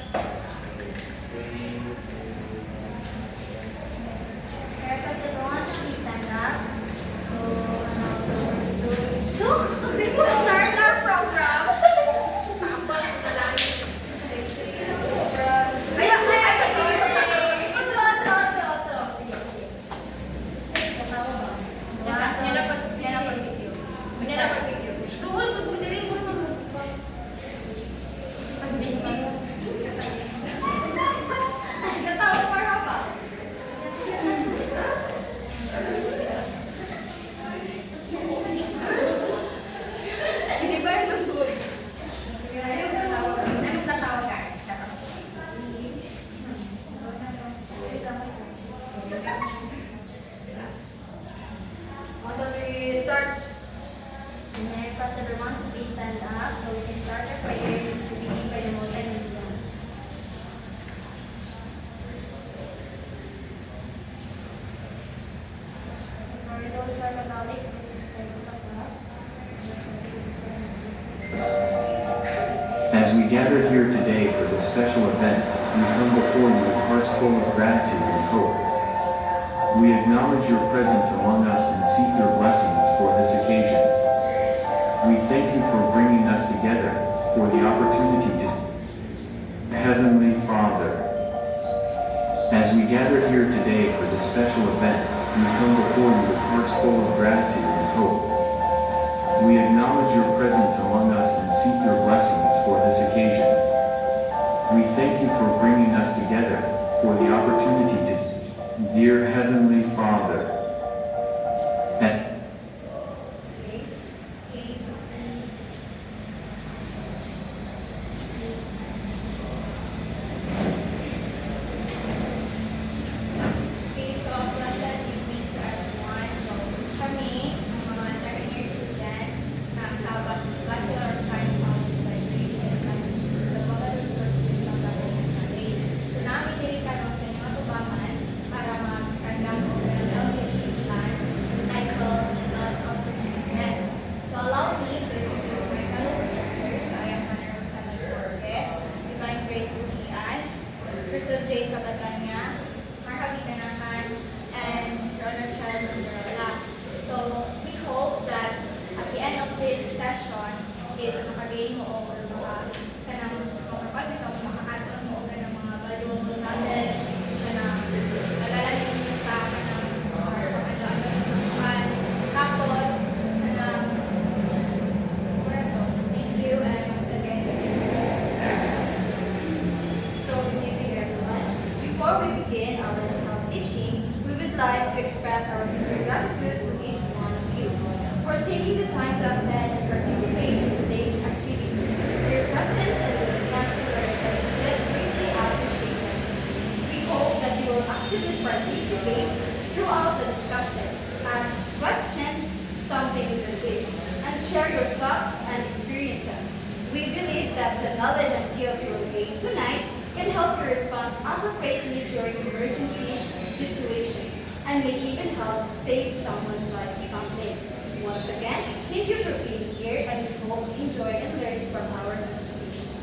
Haircuts, everyone, please stand up. So, we start our program. Tapos na lang. Ay, continue. Yan dapat video. Tuol, kung rin mo naman ay, katawa mo rin ba? Hindi ba yung tuol? Ayun, tatawa guys. Also, we start. And I request everyone to please stand up so we can start our prayer to begin by the multimedia. For those who are Catholic, please pray with us. As we gather here today for this special event, we come before you with hearts full of gratitude and hope. We acknowledge your presence among us and seek your blessings for this occasion. We thank you for bringing us together, for the opportunity to Heavenly Father. As we gather here today for this special event, we come before you with hearts full of gratitude and hope. We acknowledge your presence among us and seek your blessings for this occasion. We thank you for bringing us together, for the opportunity to Dear Heavenly Father. Crystal J. Cabatanya, Marhavita Nahan, and Ronald Chalmandala. So we hope that at the end of this session is makagain mo o kanang makakaton mo ka ng mga valuable knowledge kanang nagalanin mo sa kanang tapos kanang thank you and once again so before we begin our teaching, we would like to express our sincere gratitude to each one of you for taking the time to attend and participate in today's activity. Your presence and willingness to learn is greatly appreciated. We hope that you will actively participate throughout the discussion, ask questions, something is a gift, and share your thoughts and experiences. We believe that the knowledge and skills you will gain tonight can help your response appropriately during emergency situation and may even help save someone's life someday. Once again, thank you for being here and we hope you enjoy and learn from our presentation.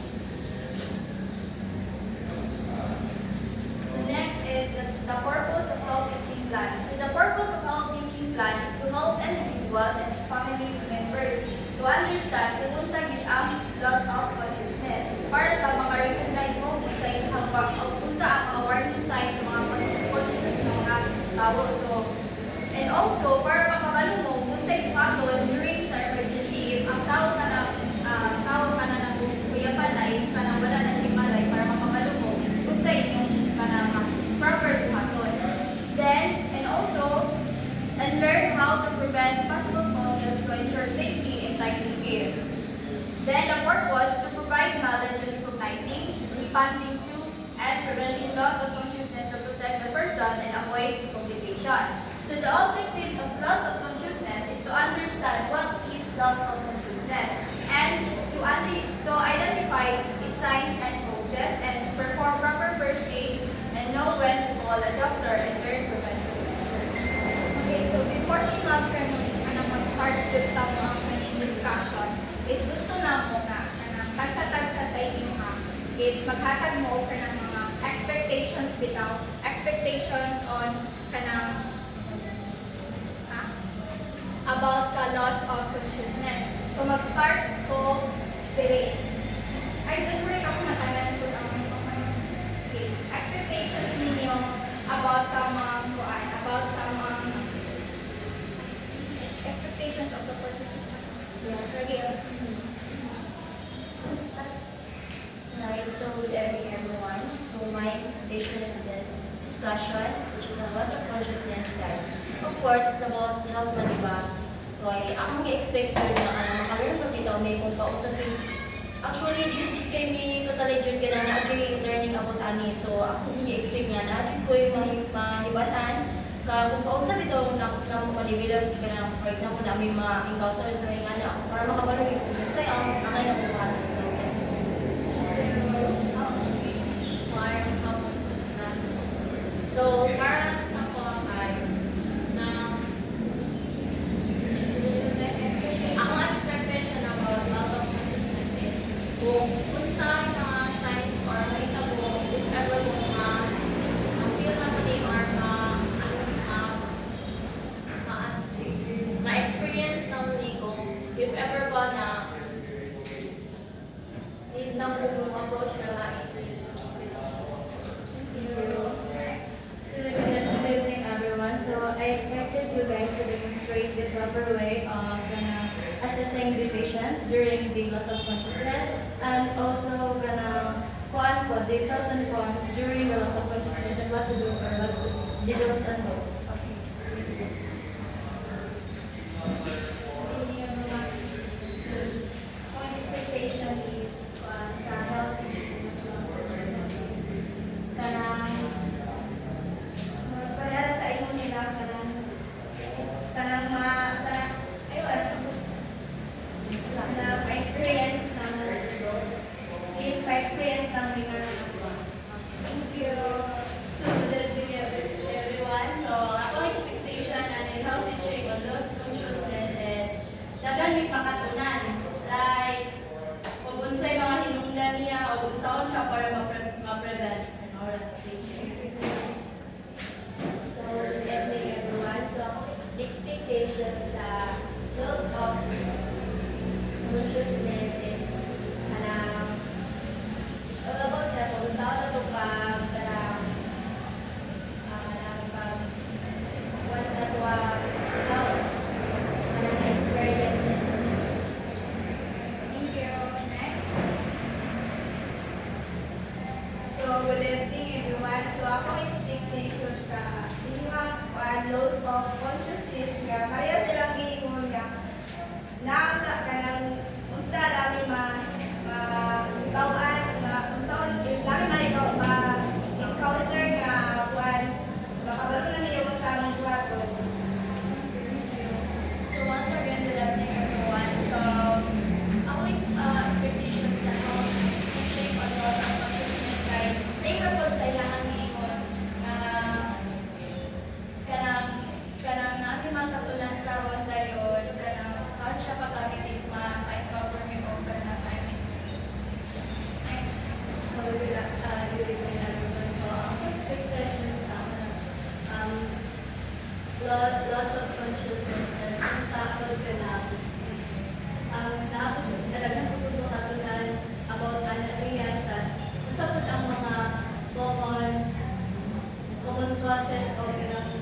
So next is the purpose of health teaching plan. So the purpose of health teaching plan is to help individuals and family members to understand kung sa ang loss of consciousness para sa maka-recognize mo kung sa inyong kung sa ang mga warning signs sa mga consciousness ng mga tao. So, and also, para makabalo mo kung sa inyong during sa emergency, if ang tao ka na ng kuyapan na isa na wala na si malay para makabalo mo kung sa inyong proper kuhaton. Then, and also, and learn how to prevent possible causes to ensure safety and timely care. Then the purpose to provide knowledge on recognizing, responding to, and preventing loss of consciousness to protect the person and avoid complication. So the objective of loss of consciousness is to understand what is loss of consciousness and to identify its signs and causes and perform proper first aid and know when to call a doctor and learn prevention. Okay, so before we mag-start with sa mga discussion, is gusto na mo na tagsa-tagsa sa inyo ha, is maghatag mo ka ng mga expectations bitaw, expectations on kanang about sa loss of consciousness. So mag-start ko diri. Ay, don't worry ako matalan ko ang okay. Expectations ninyo about sa mga kuan, about sa mga expectations of the participants. Yeah, ready. Right, so good evening everyone. So my expectation in this discussion, which is a loss of consciousness, that of course it's about health man ba? So akong i-expect yun na makaroon pa dito may kung kausa since actually dito kay may totally dyan ka na actually learning about ani. So ako i-expect nga na dito ko yung mahibataan ka kung kausa dito na mo ma-develop ka na for example na may ma-encounter sa mga nga ako para makabalo yung kung sa'yo ang akay na bukas. So, parang sa ko ay na Ang expectation about loss of consciousness is kung sa mga signs or mahitabo, if ever mo feel na pati or ma-experience ng legal, if ever ba na need na mo approach na lahat. Good evening, everyone. So I expected you guys to demonstrate the proper way of assessing the patient during the loss of consciousness, and also kuan po the pros and cons during the loss of consciousness and what to do or what to the don'ts and don'ts. my expectation is sa health kanang para sa imo nila kanang sa na experience ng experience ng mga Thank you. So good evening everyone. So ako expectation and in health teaching on loss consciousness is dagan may pakatunan. Like kung unsay mga hinungdan niya o unsaon siya para ma-prevent and all that things. So, good evening everyone. So, expectation sa loss of consciousness is it's all about siya kung saan na ito once na ito health experiences. Thank you. Next. So, good evening everyone. So, ako expectation sa loss of consciousness nga pareha silang giingon nga naaka kanang unta dami tawaan nga unsaon dami encounter nga kuan makabalo na niya sa among buhaton. So once again, good evening, everyone. So our expectations sa health teaching on loss of consciousness kay same po sa ilang ingon kanang namin mga katulan karon dayon kanang saan siya pagamit if ma-encounter mi o kanang So, ang expectation sa loss of consciousness is ang takot ka na talagang pupunto katunan about riyan tas usapot ang mga common causes o kanang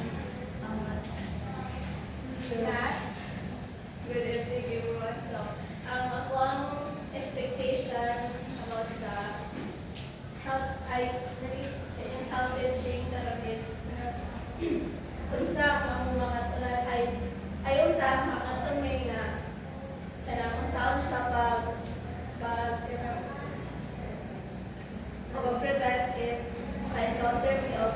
good evening everyone. So, ang ako ang expectation about sa health teaching therapist kung sa mga tulan ay ayaw ta makatumay na kung saan siya prevent if ma-encounter me of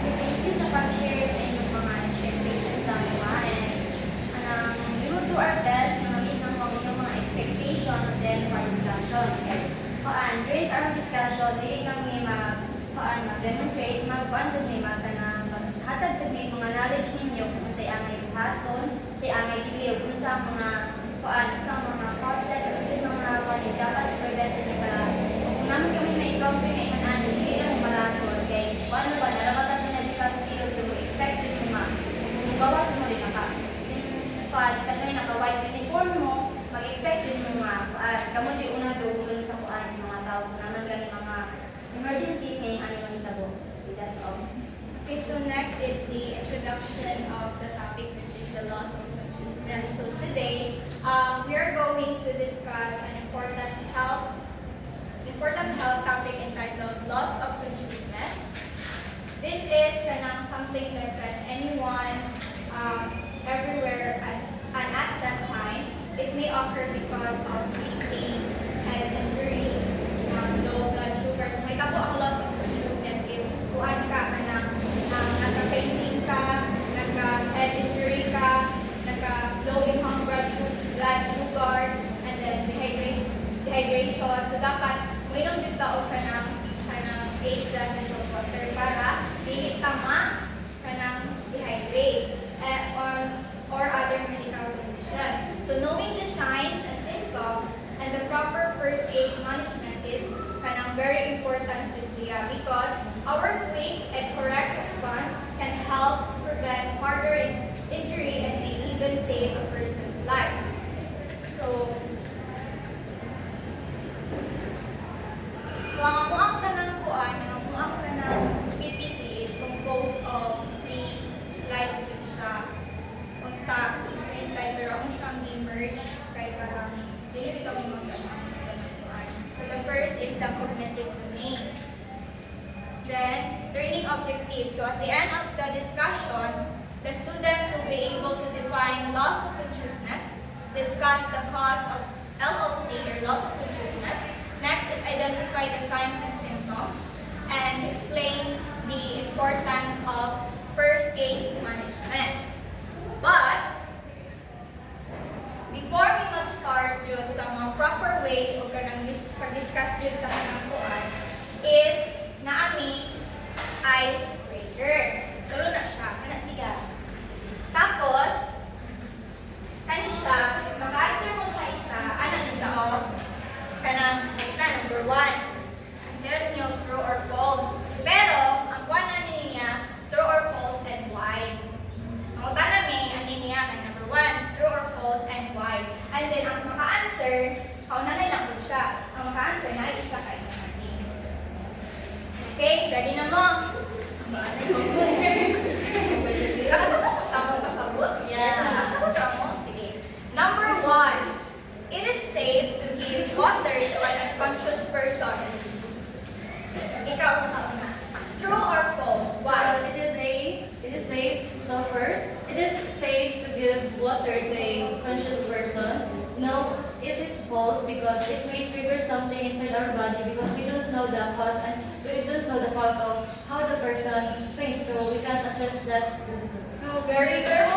Thank you sa pag-share sa inyong mga expectations sa mga we will do our best na maging ng mga expectations then for discussion. During our discussion, dili lang may mag-demonstrate, mag-kuan may hatag sa may mga knowledge ninyo kung sa angay buhaton, sa angay dili kung sa mga causes, kung sa mga dapat i-prevent ni para kung naman kami may ikaw may manan hindi lang malator kay paano ba narabata sa medical field so expected mo ma kung bawas mo rin ka pads kasi naka-white uniform mo mag-expected mo ma kamo di una doon sa kuan sa mga tao naman gani mga emergencies ngayong ano man tabo. That's all. Okay, so next is the introduction of the topic, which is the loss of consciousness. So today, we are going to discuss an important health topic entitled loss of consciousness. This is something that can anyone, everywhere, and at that time. It may occur because of breathing, head injury, low blood sugar. So may tabo ang loss of consciousness if kuan ka nagka-fainting ka, nagka-head injury ka, nagka-low in blood sugar, and then dehydration. So dapat uminom jud ka og kanang 8 glasses of water para dili tama kanang dehydrate or other medical condition. So knowing the signs and symptoms and the proper first aid management is very important to siya because our quick and correct response can help prevent further injury and may even save a person's life. So ang kanang PPT is composed of 3 slides siya. Unta sa mga slide pero ang siyang i-merge kay parang dili bitaw mo magana. So the first is the cognitive domain. Then learning objectives. So at the end of the discussion, the students will be able to define loss of consciousness, discuss the cause of LOC or loss of consciousness. Next is identify the signs and symptoms and explain the importance of first aid management. But before we mag-start jud sa mga proper way o kanang pag-discuss jud sa kanang kuan is naami icebreaker. Tulo na siya, kana siga. Tapos kani siya, mag-answer mo sa isa, ana ni siya o kanang number 1. Answer niyo true or false. Pero ang kuan na niya true or false and why. Ang utana mi ani niya kay number 1, true or false and why. And then ang maka-answer, kaunanay lang po siya. Ang maka-answer na isa kay natin. Okay, ready na mo? Yes. Sige. Number 1. It is safe to give water to an unconscious person. Ikaw na. True or false? Why? So it is safe. So first, it is safe to give water to a conscious person. No, it is false because it may trigger something inside our body because we don't know the cause and we don't know the cause of how the person faints. So we can't assess that. No, very good.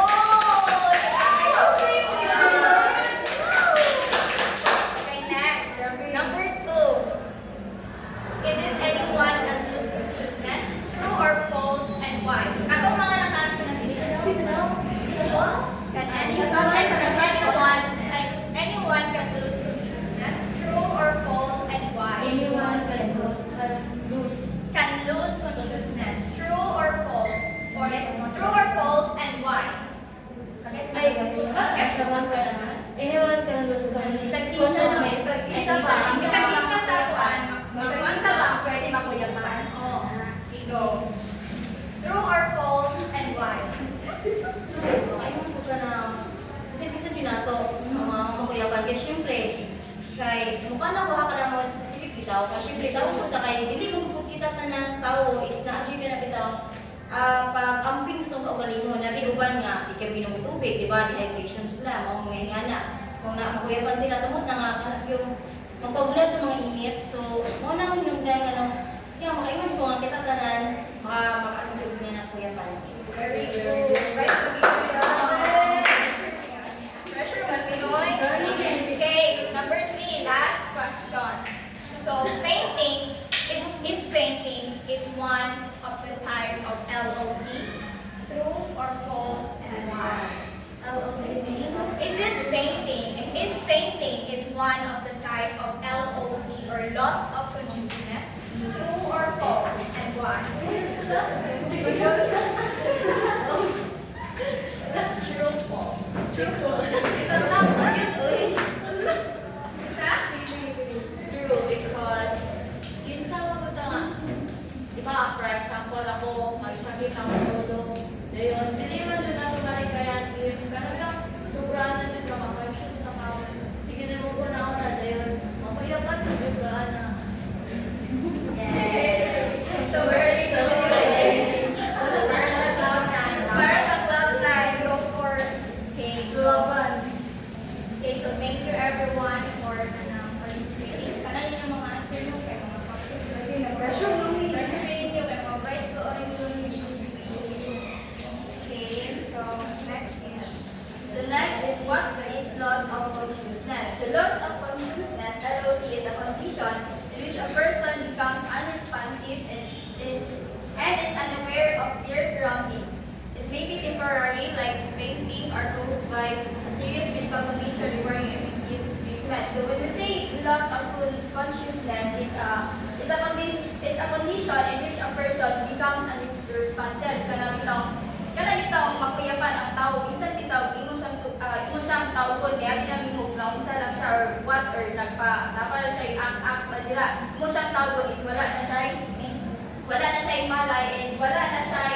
Okay, next. Number 2. It is anyone can lose consciousness. True or false and why? Katong mga naka-answer na dito. Anyone can lose consciousness. True or false and why? Anyone can lose. Can lose consciousness. True or false? Or true or false and why? Anyone can lose consciousness. Kitagin ka sa kuan. Pwede makuyaman. Oh, go. True or false and why? Ayun po ka na, kasi dinato, mga makuyapan. Kaya syempre, kay mukha na ko ka na mo specific bitaw. Kaya syempre, tawag mo ta kay, dili mo kita ka ng tao is na-achieve ka na bitaw. Pag amping sa itong kaugalingon, naliuban nga, ikabinom tubig, di ba? Dehydration sila, mga ngana. Kung makuyapan sila, samot na nga, yung magpabulat sa mga init. So, mo na minungdan nga nung, makaingon ko nga kita tanan, maka-atubig niya na kuyapan. Very good. Right, so pressure man, Pinoy. Okay, number 3, last question. So, painting is one of the type of LOC. True or false and why? LOC means Is painting is one of the type of LOC. loss of consciousness? True or false? And why? True or false? Ikaw dapat yun, uy. Isa? True, because yun sa mga nga, di ba, for example, ako, magsakit ang ulo, dayon, hindi man doon ako marikayan, yun, karang lang, sobrang na yun, conscious na ka, sige na mo ko na ako na, dayon, mapayapan, yun ka, na. So, very Para sa cloud nine, go for Okay, so thank you everyone for participating. Kanan yun ang mga answer nyo, kaya mga Participating nyo, may mga bright ko on Okay, so next is, The next is what is loss of consciousness. The loss of consciousness, LOC, is a condition in which a person becomes unresponsive and is unaware of their surroundings. It may be temporary, like fainting, or caused by a serious medical condition requiring immediate treatment. So when we say loss of consciousness, it's a condition in which a person becomes unresponsive. Kana bitaw makuyapan ang tao, bisan bitaw imo siyang tawgon kaya dinamimog na unsa lang siya or what or napala siya ang madira. Imo siyang tawgon is wala na siya imalay and wala na siya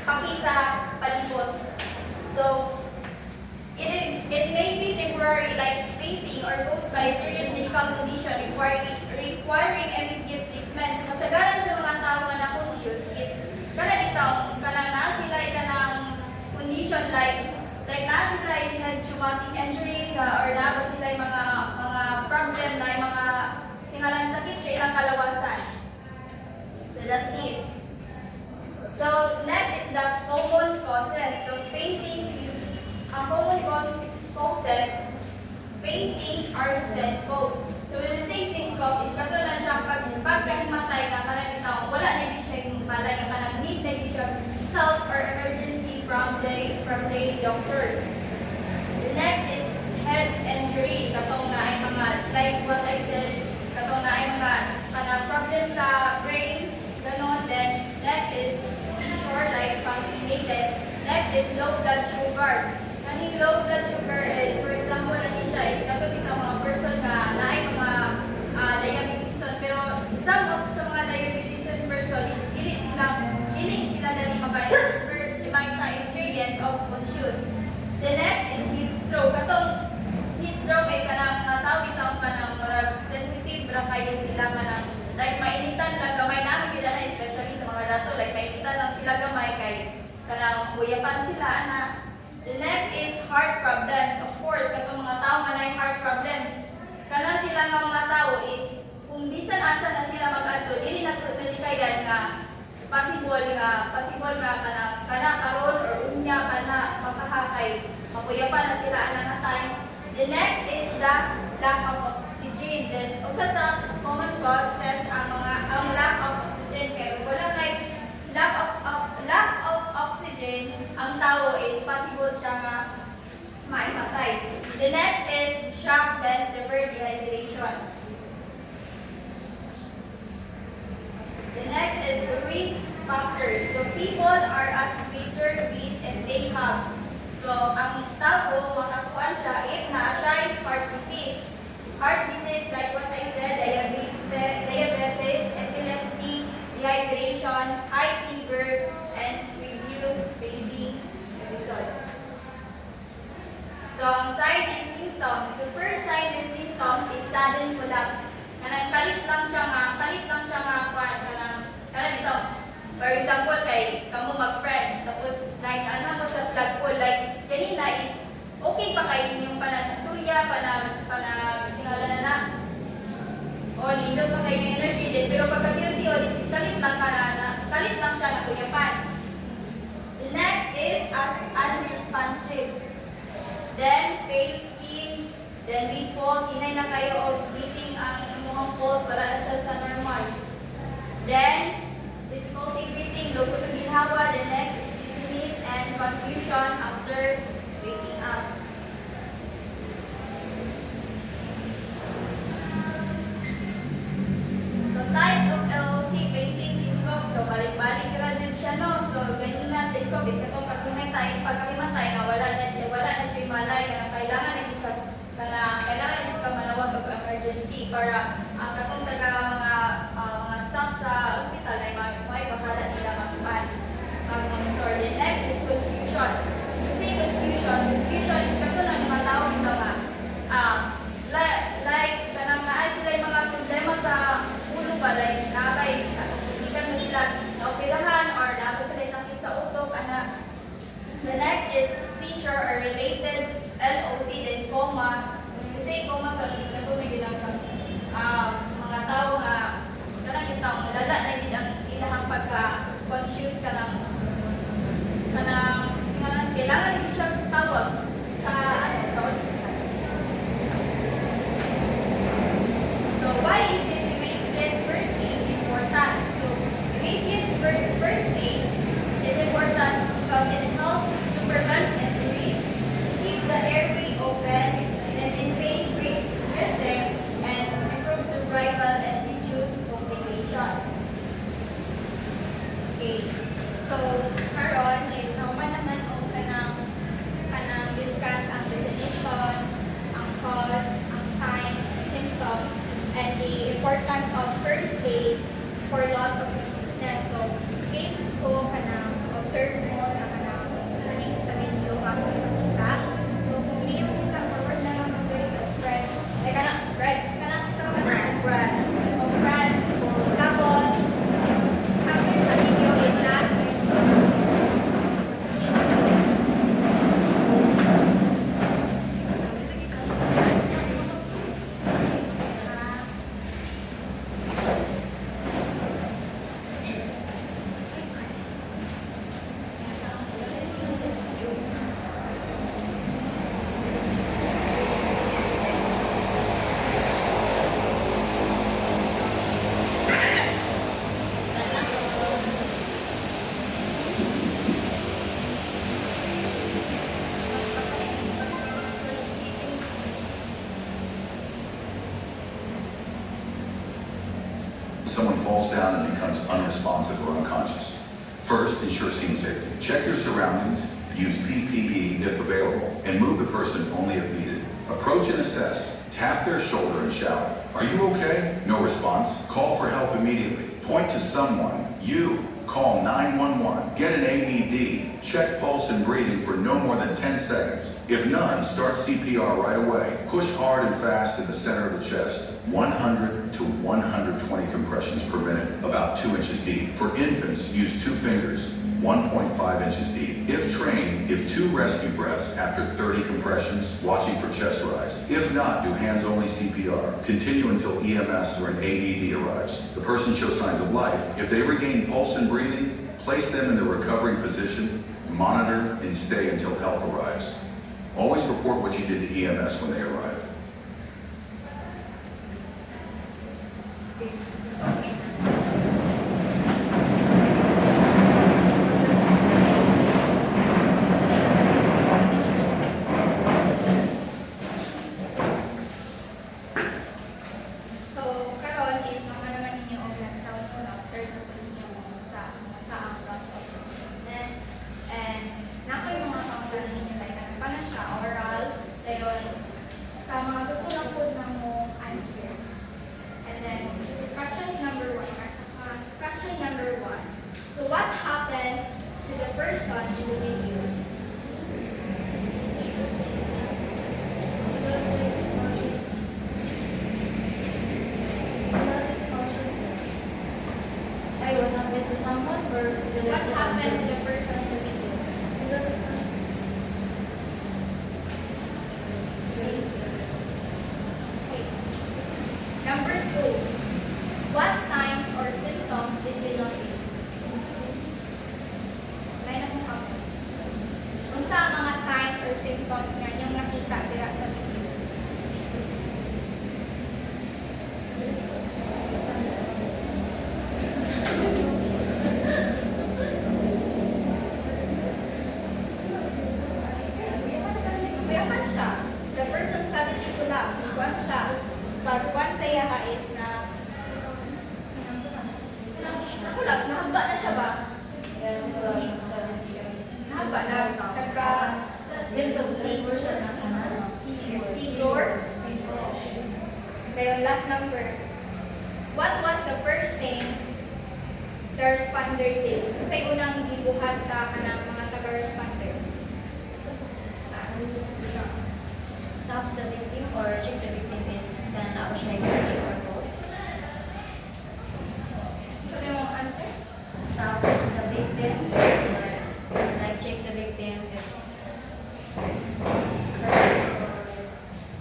pakita palibot. So it may be temporary, like fainting or caused by serious medical condition requiring immediate treatment. Kasagaran sa mga tao na conscious is kanang naa sila kanang condition like naa sila had traumatic injuries or naa sila mga problem na mga singalan sakit sa ilang kalawasan. So that's it. So next is the common causes. So fainting, ang common causes, fainting are syncope. So when we say syncope, is katulad siya pagkahimatay ka kanang tao, wala na din siya yung malay nga kanang need na din siya help or emergency from the doctors. The next is head injury. Katong na ay mga, like what I said, katong na ay mga kanang problem sa brain, ganon. Then next is seizure, like pang-related. Next is low blood sugar. Kaning low blood sugar is, for example, ano siya, is katulad ng mga person na ay mga diabetes, pero some of sa mga diabetes person is dili sila dali maka-experience of conscious. The next is heat stroke. Katong heat stroke ay kanang tao bitaw kanang murag sensitive ra kayo sila kanang like mainitan lang gamay namin bila na especially sa mga dato like mainitan lang sila gamay kay kanang buyapan sila ana. The next is heart problems. Of course, katong mga tao nga nay heart problems, kanang sila nga mga tao is kung bisan asa na sila mag-adto dili na kayan nga possible nga kana karon or unya kana makahakay mapuyapan na sila ana nga time. The next is the lack of oxygen. Then usa sa common causes ang lack of oxygen kay wala kay lack of oxygen ang tao is possible siya nga maimatay. The next is shock then severe dehydration. The next is risk factors. So people are at greater risk if they have. So ang tao makakuan siya if na-try heart disease. Heart disease like what I said, diabetes, epilepsy, dehydration, high fever, and reduced breathing episodes. So ang sign and symptoms. So first sign and symptoms is sudden collapse. Kanang kalit lang siya nga kanang ito. For example, kay kamo mag-friend, tapos like ano mo sa flag pool, like kanina is okay pa kayo yung panag-istorya, panag-singala na. O lindot pa kayo yung energy din, pero pagka-guilty o kalit lang siya na kuyapan. The next is as unresponsive. Then pale skin, then weak pulse, hinay na kayo o breathing ang inyong pulse, wala na siya sa normal. Then difficulty breathing, logo sa ginhawa. The next is dizziness and confusion after waking up. pagkahimatay nga wala na siya malay nga kailangan na siya kailangan na siya manawag og emergency para ang katong mga staff sa ospital ay may bahala nila mag-monitor. The next is confusion. Kasi confusion is kato lang mga tao nga like kanang naay sila yung mga problema sa ulo ba, like nakay hindi mo sila naoperahan or nakay sila yung sakit sa utok. The next is seizure or related LOC, then coma. Kasi coma kasi na po may ginagawa mga tao na kanang kitang lala na hindi ang ilahang pagka-confused kanang kailangan hindi siya tawag sa So why is it immediate first aid important? So immediate first aid is important because it helps to prevent injuries, keep the airway open, and maintain breathing, and improve survival and reduce complication. Okay, so karon is naman o kanang discuss ang definition, ang cause, ang signs, and symptoms, and the importance of first aid for loss of consciousness. So, case ko kanang observe mo sa kanang sa video ako makita. So, kung may yung forward na lang mag-spread, ay kanang spread, kanang spread, o spread, tapos, after sa video, is last Someone falls down and becomes unresponsive or unconscious. First, ensure scene safety. Check your surroundings, use PPE if available, and move the person only if needed. Approach and assess. Tap their shoulder and shout, "Are you okay?" No response? Call for help immediately. Point to someone. You. Call 911. Get an AED. Check pulse and breathing for no more than 10 seconds. If none, start CPR right away. Push hard and fast in the center of the chest. 100 to 120 compressions per minute, about 2 inches deep. For infants, use 2 fingers, 1.5 inches deep. If trained, give 2 rescue breaths after 30 compressions, watching for chest rise. If not, do hands-only CPR. Continue until EMS or an AED arrives. The person shows signs of life. If they regain pulse and breathing, place them in the recovery position, monitor, and stay until help arrives. Always report what you did to EMS when they arrive. What happened to the person in the video? He lost his consciousness. Okay. Number 2. What signs or symptoms did you notice? May nakuha ko. Kung sa mga signs or symptoms nga niyong nakita dira sa video. Mayaman siya. The person suddenly collapsed. Nagwan siya. Pagwan sa iya is na nakulap. Nahamba na siya ba? Yes, wala siyang 7 years. Haba na. Nagka... Symptoms, figures, or ano? Figure. Okay, yung last number. What was the first thing the responder did? Kasi unang gibuhat sa kanang mga taga-responder. Stop the victim or check the victim is can ako siya yung purpose. Ito yung answer? Stop the victim or like check the victim if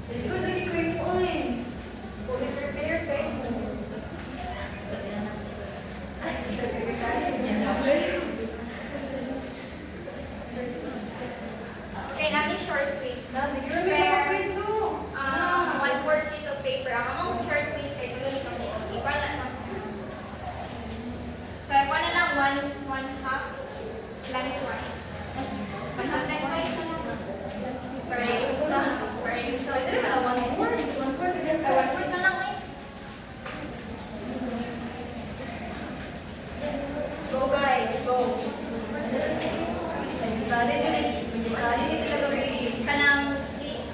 Ito na quiz mo eh. Fully prepared kayo. sabi na natin. Okay, namin short quiz. Prepare. One word sheet of paper. Ang among short quiz ay tuloy nito mo. Iba na. Kaya ko na lang one half lengthwise. One half lengthwise. Parehong sa. Ito naman ang one word. One word na lang eh. Go guys, go. Study nyo sila gawin. Kanang please.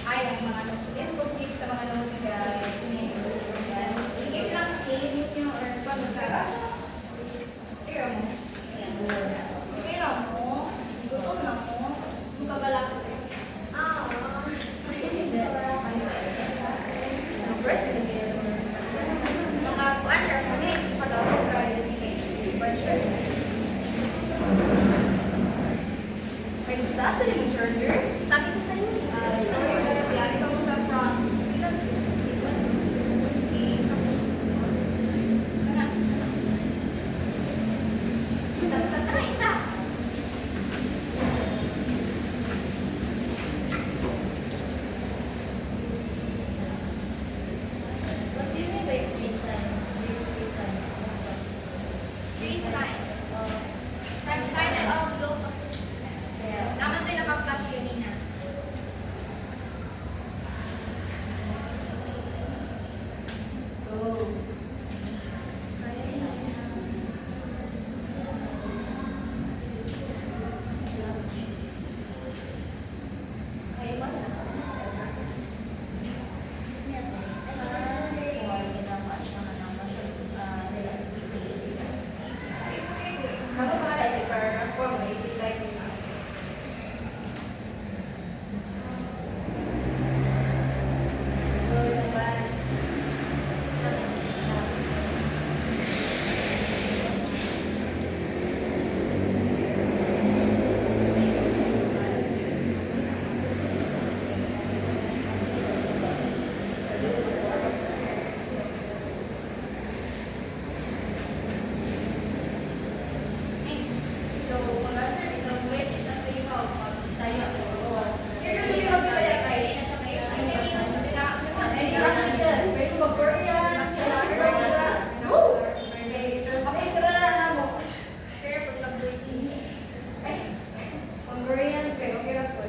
Ay, ang mga notes. Yes, go give sa mga notes guys. Sige lang sa kilimit nyo or pag-nagkagasa. Tira mo. Tira mo. Gutom na mo. Magkabala ko. Makakuan ra kami. Patawag ka. Wait, taas na yung charger? Sabi ko sa'yo. Sabi ko kasi, ari ka mo sa front. Isa. What do you mean by three signs? Three signs. Three signs. Sign and also. Naman tayo naka-flash kanina. Go. Ay, wala. Excuse me, ate. For ginawa siya nga naman sila busy. Ako ba na ito para for may sila yung Go naman. so, kung answer ito, wait, it's not yung pag-saya ko. Kaya kung yung mag-saya kayo, nasa kayo, ay, hindi ka just, pwede ko mag-Korean, Go! Okay, tara na mo. Kaya pag nag-breaking, ay, mag-Korean, kayo, okay lang po.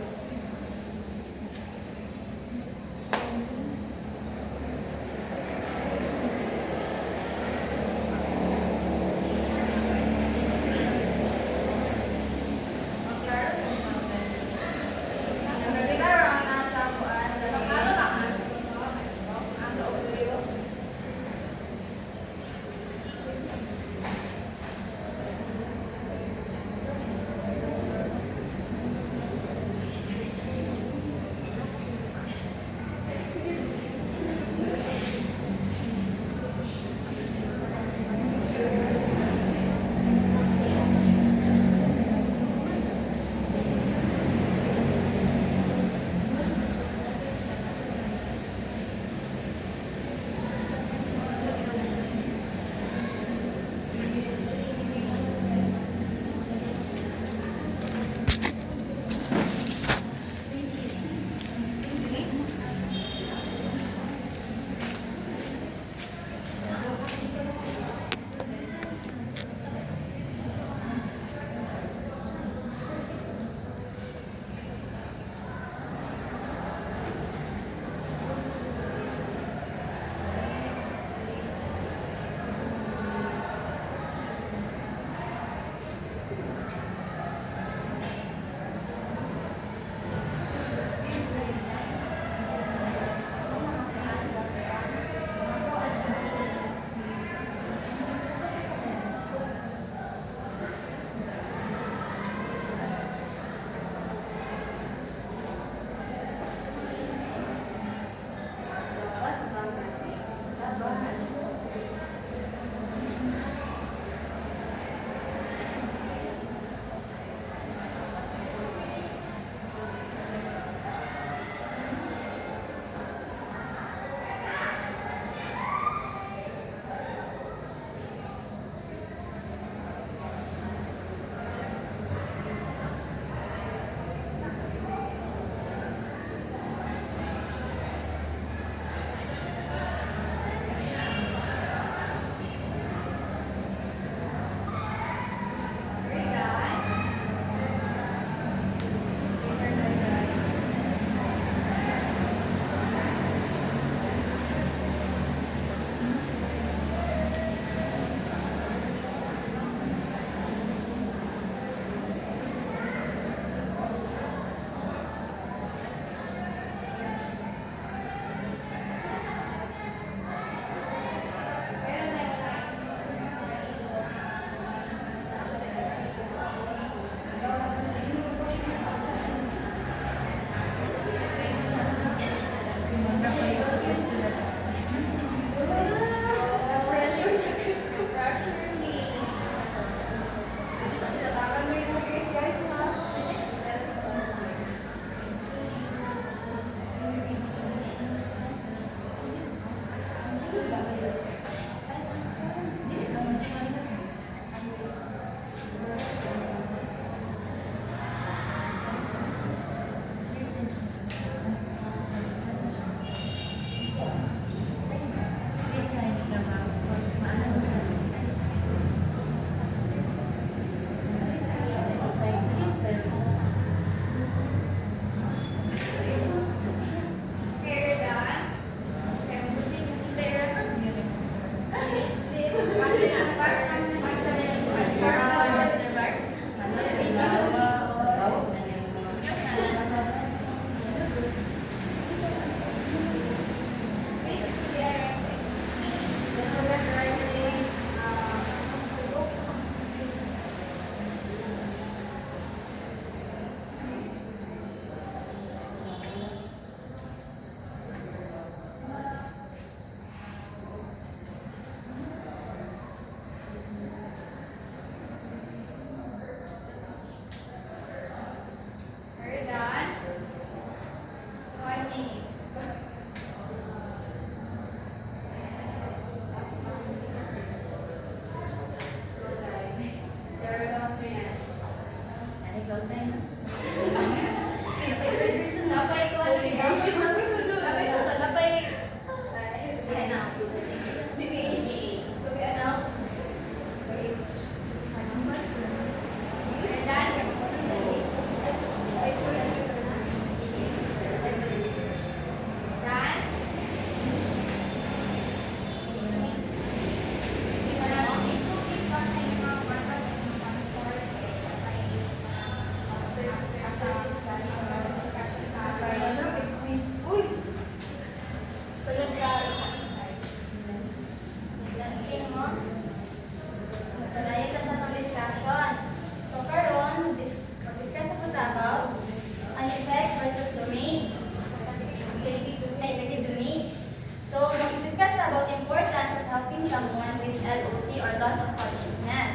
Someone with LOC or loss of consciousness.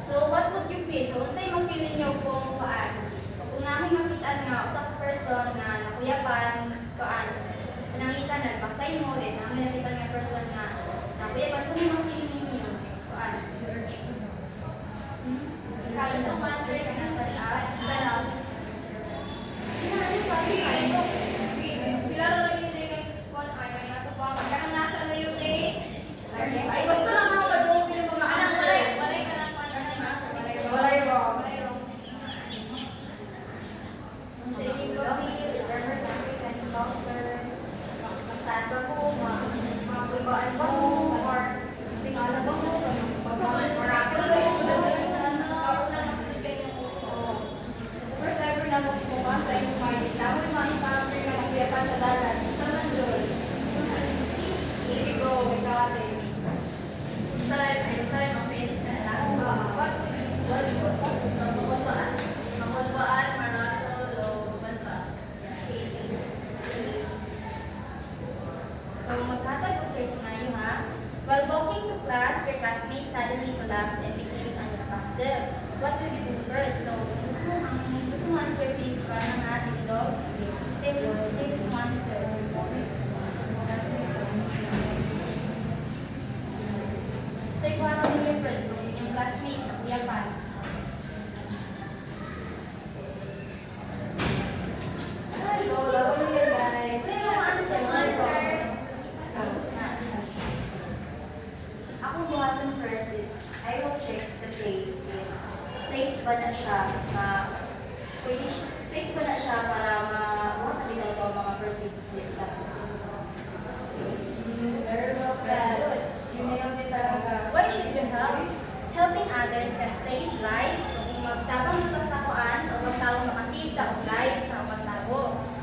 So, what would you feel? So, unsay mo feeling niyo kung paan? Kung namin makita nga sa person na nakuyapan, paan? Nangita na, baktay mo rin, namin nakita nga person na nakuyapan. So, may feeling niyo? Paan? Ikaw, itong matter ka na sa lahat. Sa lahat. Pilaro lang yung drink kung ay ito po. Magkakang nasa na yung drink. Ay, gusto lang ako mag-drink yung mga anak. Walay ka lang. Walay mo. Sige ko, please. Remember namin ka ni doctor. Magsaan ba ko? Mga kulbaan ba ko? Or tingala ba ko? Marakas sa iyo. First ever na magpupunta sa iyong mind. Dahil ma-encounter na magbiyapan sa dagat. Sa Manjol. Here we go. We got it. Saan ang pinis na lang? What? Makulbaan, marato, banta. So, magtatagod kayo sa ngayon, ha? While walking to class, your classmates suddenly collapsed and became unresponsive. What will you do first? So, gusto mo answer, please, ka ng ating dog. Save mo answer. So, ikuha kami niyo first. So, yung classmate na kuya pa. Ay, go. Laro mo yan, guys. Sino mo answer? Ako buhaton first is, I will check the place if safe ba na siya safe ba na siya para mabuhat nila ito ang mga first aid kit lang. Very well said. Why should you help? Helping others can save lives. So, kung magtabang ka sa kuan, so magtawang makasave ka og lives sa magtago.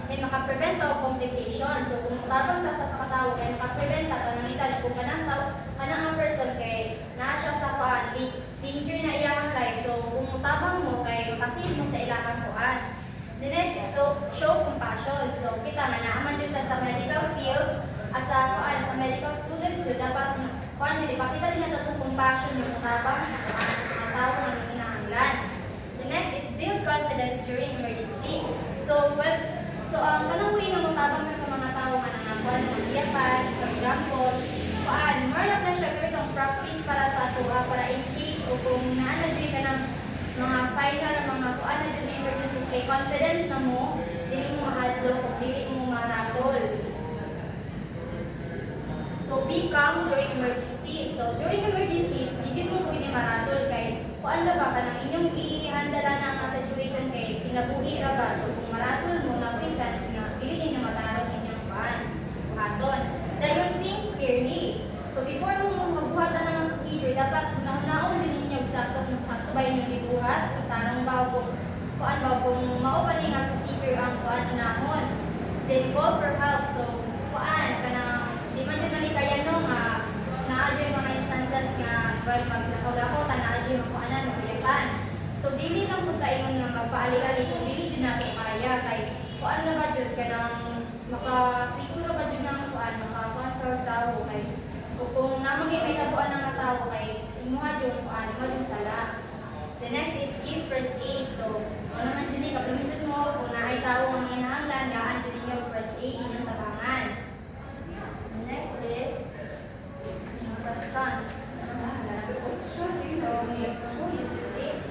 And makaprevent of complications. So, kung magtabang ka sa katawo, kaya makaprevent ka panangitan kung kanang ang person kay naa siya sa kuan, danger na iyang life. So, kung mutabang mo kay makasave mo sa ilahang kuan. The next is show compassion. So, kita nga naaman yun sa medical field at sa medical student yun, dapat kuan din ipakita niya sa compassion yung mutabang sa tao ng hinahanglan. The next is build confidence during emergency. So, kanang way na mutabang ka sa mga tao nga nangakuan ng iyapan, for example, marap na siya gawin ang practice para sa ato para in case o kung naanadyoy ka ng mga final na mga kuan na dyan emergencies kay confident na mo, dili mo mahadlok o dili mo maratol. So, be calm during emergencies. So, during emergencies, hindi mo pwede maratol kay kuan na ba ka ng inyong i-handala na ang situation kay kinabuhi ra ba. So, kung maratol mo, na may chance na dili na matarong inyong kuan. Buhaton. Then, think clearly. So, before mo magbuhatan ng procedure, dapat naon din ninyo sakto ba yung ibuhat, tarang bago, kuan ba, kung maupaning ang procedure ang kuan nahon. Then, call for help. So, kuan, di man dyan malikayan no, naadyo yung mga instances nga, maglakaw-lakaw, naadyo yung kuanan, magayapan. So, dili lang po tayo nga magpaali-ali, kung dili dyan na kaya, kay kuan na ba dyan, kanang maka-pisura ba dyan ng kuan, maka-kuan for tao, kay kung namang may tabuan ng tao, kay imuha dyan kuan, imuha dyan sala. The next is give first aid. So, kung naman dyan kaplimutod mo, kung naay tao ang hinahanglan, gaan dyan yung first aid, inyong tabangan. The next is question. So, who is safe?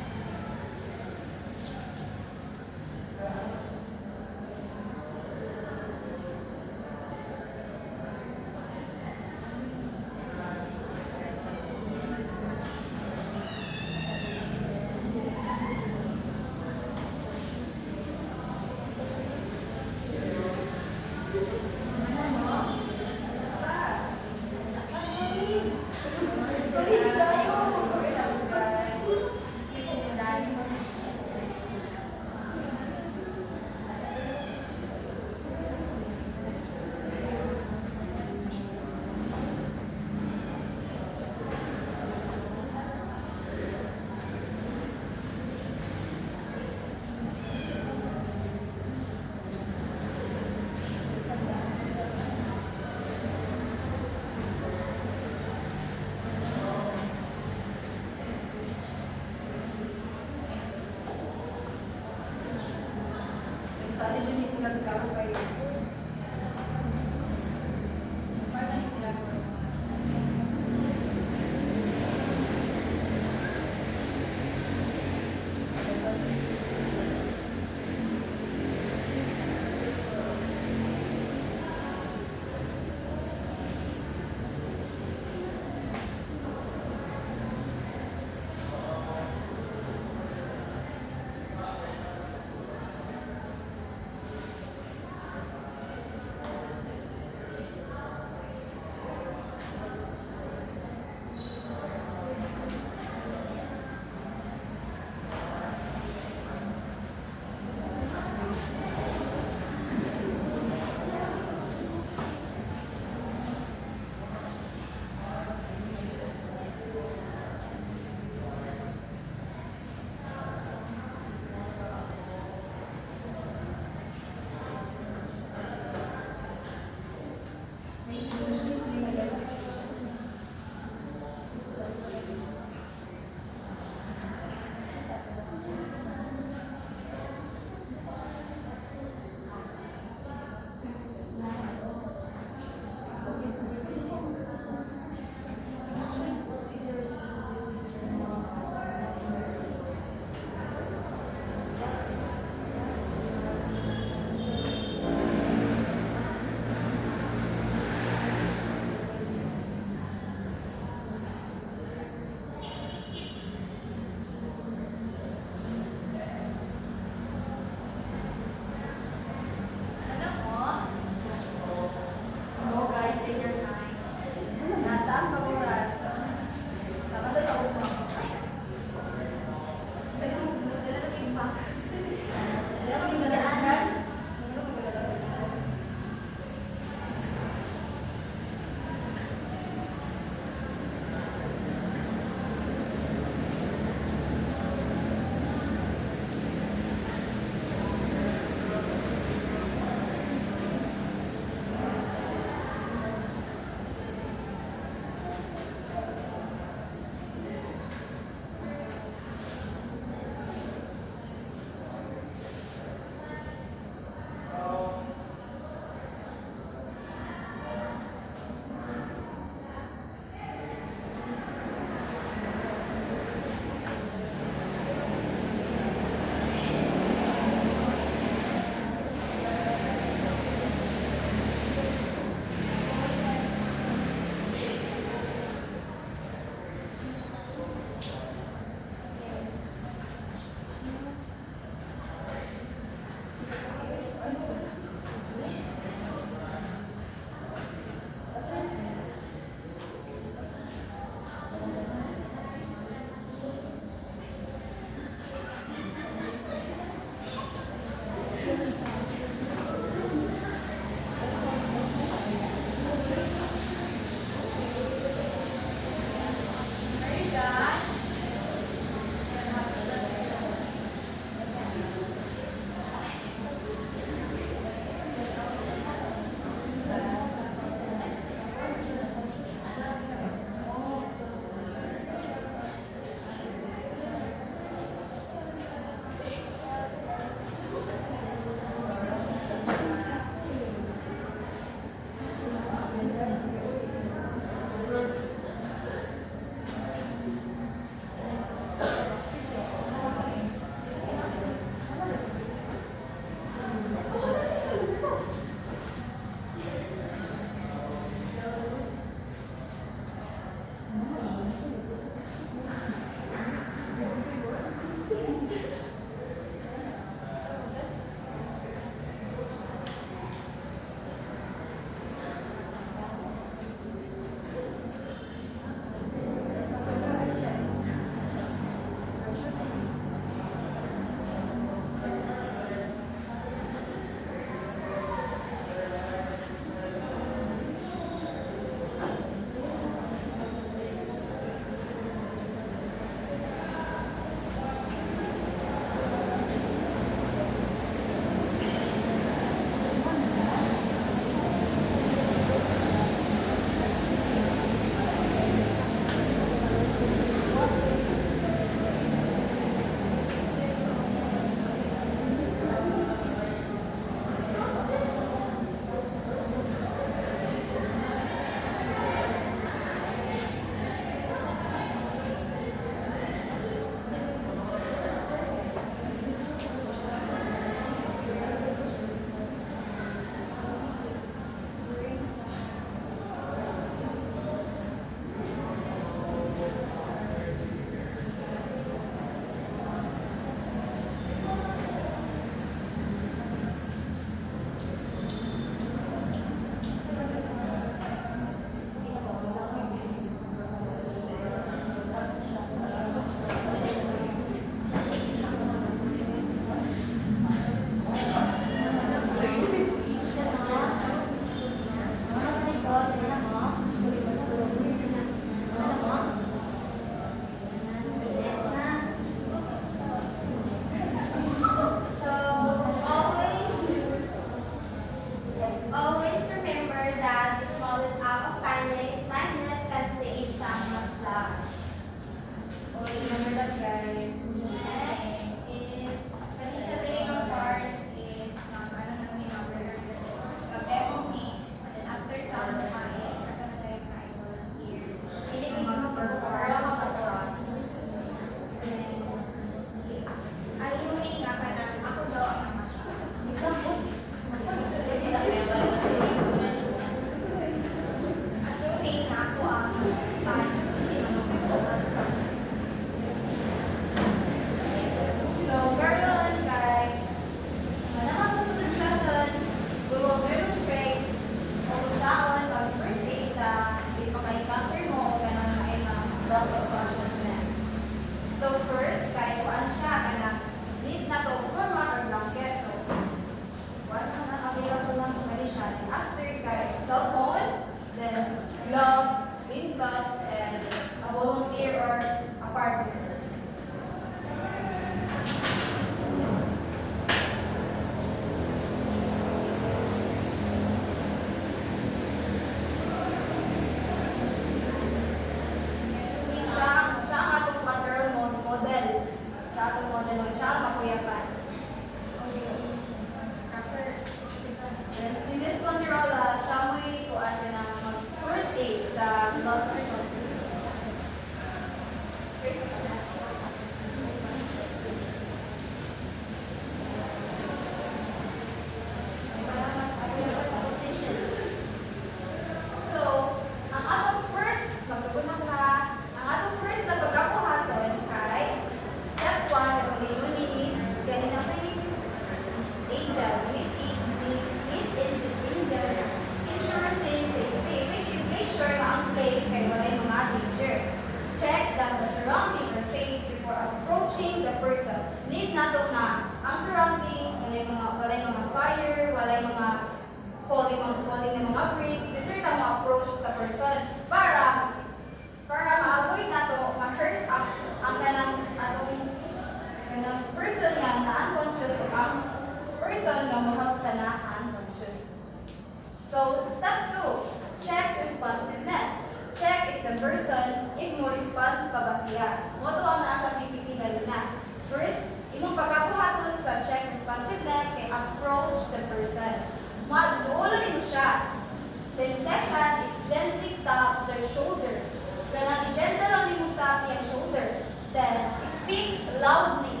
loudly.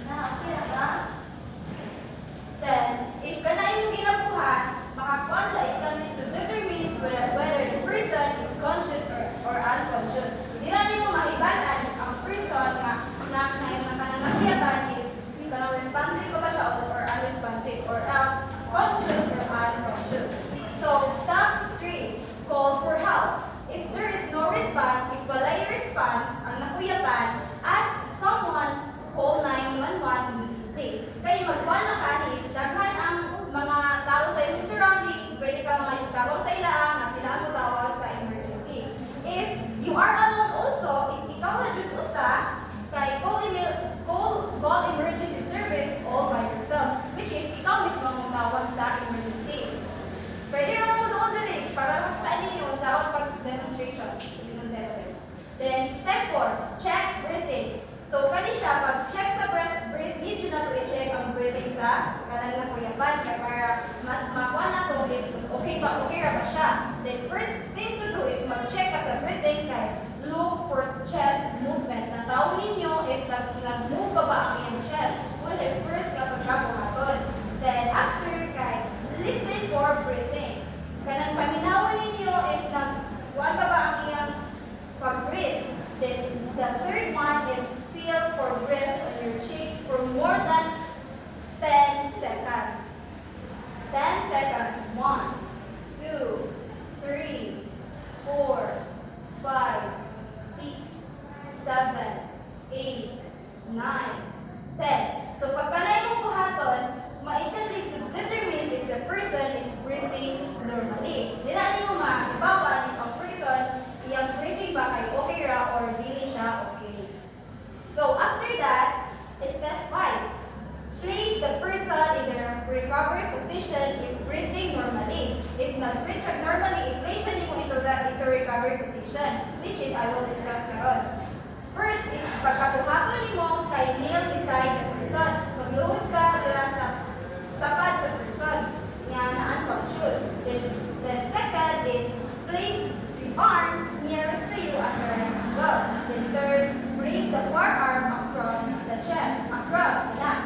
Okay na ba? Then, if kana yung ginabuhat, makakuha siya, it can is to determine whether the person is conscious or unconscious. Di na mo mahibalan ang person na kanang is kanang responsive ba siya or unresponsive or else conscious or unconscious. So, step 3, call for help. If there is no response, if wala yung response, ang nakuyapan, ask someone to call 911 immediately. Kaya magkuhan na kahit daghan ang mga tao sa iyong surroundings, pwede ka mga itawag sa ilaan na sila ang matawag sa emergency. If you are alone also, if ikaw na dyan usa, kay call emergency service all by yourself, which is ikaw mismo ang matawag sa emergency. Pwede naman mo doon din para makita ninyo sa pag-demonstration. Then, step 4, check breathing. So, kani siya, pag-check sa breath, need you na to i-check ang breathing sa kanan na kuyapan para mas makuha na to if okay ra ba siya. Then, first thing to do is mag-check ka sa breathing kay look for chest movement. Nataw ninyo if nag-move ba ang iyong chest. Wala, first kapag kabuhaton. Then, after kay listen for breathing. Kanang paminawan ninyo if nag-kuha ba ang iyong pag-breathe. Then, the third one is feel for breath on your cheek for more than 10 seconds. 10 seconds. 1, 2, 3, 4, 5, 6, 7, 8, 9, 10. So, pag panay mong buhaton, maitan is to determine if the person is breathing normally. Di mo maibawan if ang person iyang breathing ba kay okay ra or dili siya okay. So, after that, step 5. Place the person in the recovery position if breathing normally. If not-breathe siya normally, i-place siya mo into recovery position, which is I will discuss karon. First is pagkabuhaton nimo kay kneel beside the person. Magluhod ka dira sa tapad sa person nga na unconscious. Then second is place the arm nearest to you under an angle. Then third, bring the forearm across the chest, across the neck.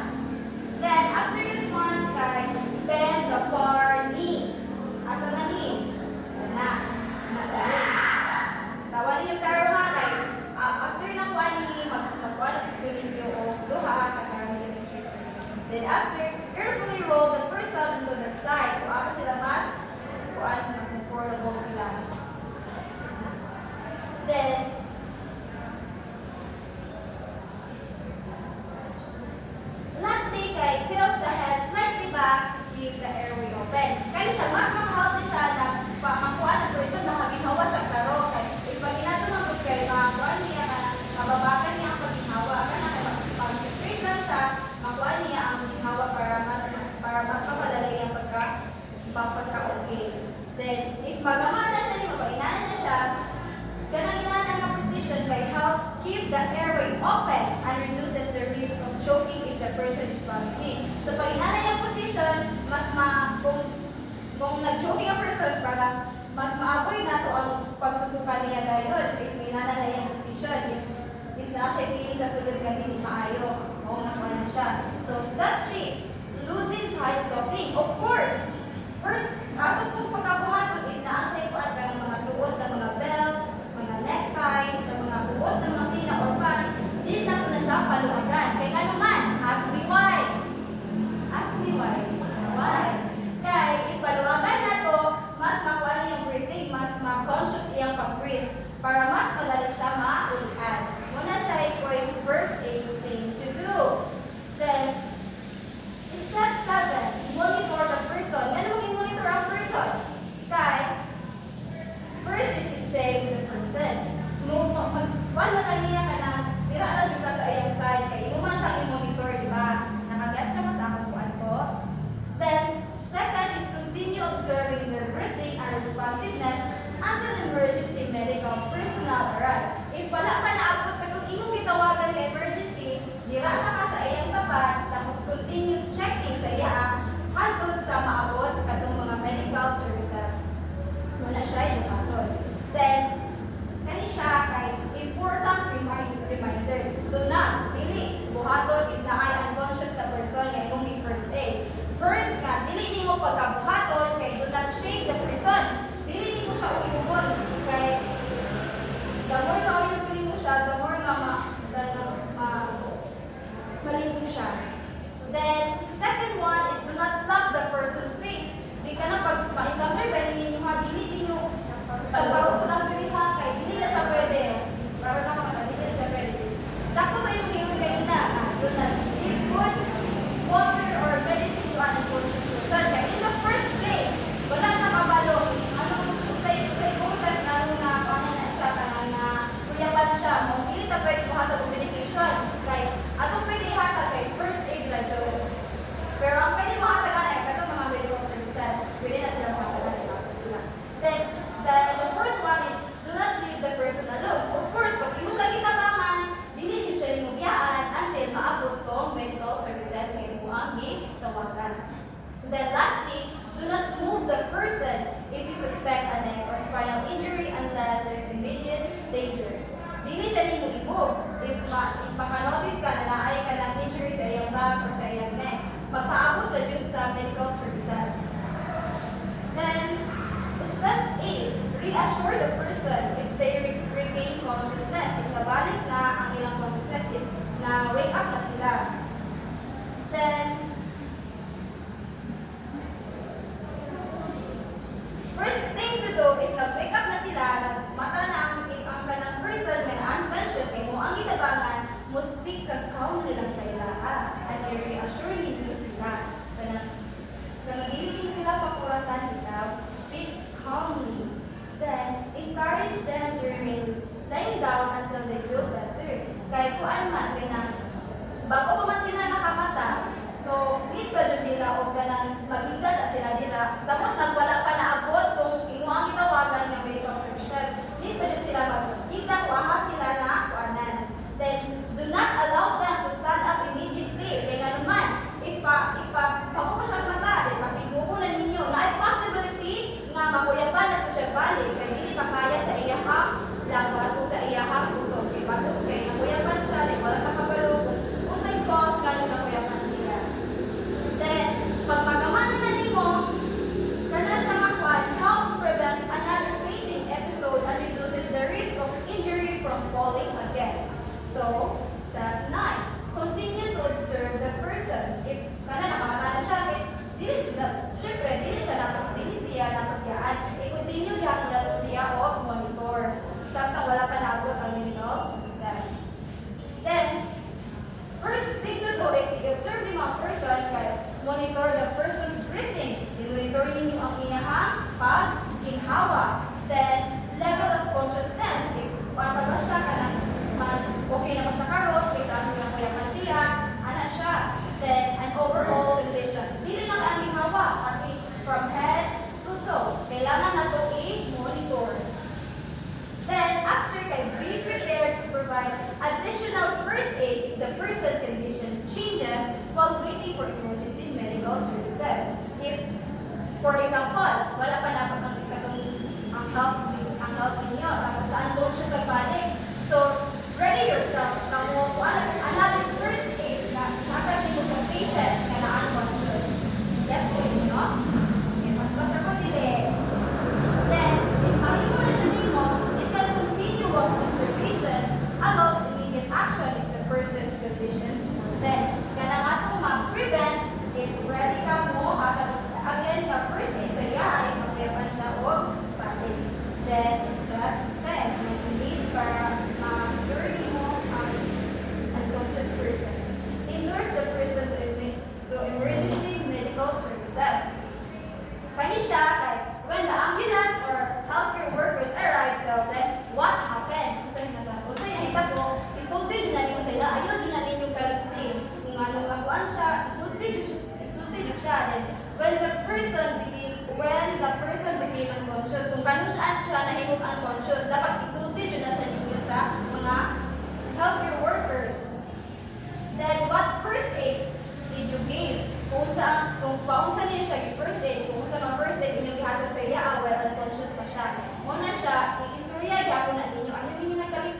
Then after this one, guys, bend the far knee. Asa na knee? Na. Tawa ninyo karo ha, guys. After ng one knee,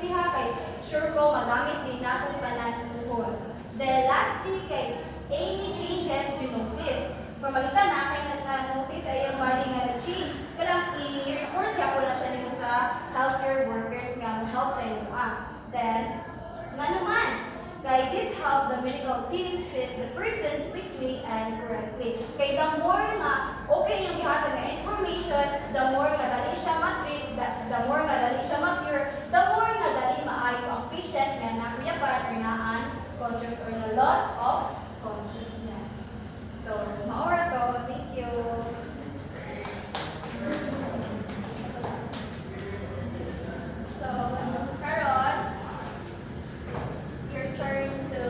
diha kay sure ko magamit din natong tanan tuhon. Then lastly kay any changes you notice. Kung makita na kay na-notice ay yung body nga na-change, kailang i-report ka po na siya nimo sa healthcare workers nga help sa inyo. Then, nga naman, kay this help the medical team treat the person quickly and correctly. Kay the more nga okay yung gihatag nga information, the more nga dali siya ma-treat, the more nga dali siya ma-cure, the more nga dali maayo ang patient nga nakuyapan or naan conscious or na loss of consciousness. So, maura to. Thank you. So, karon, your turn to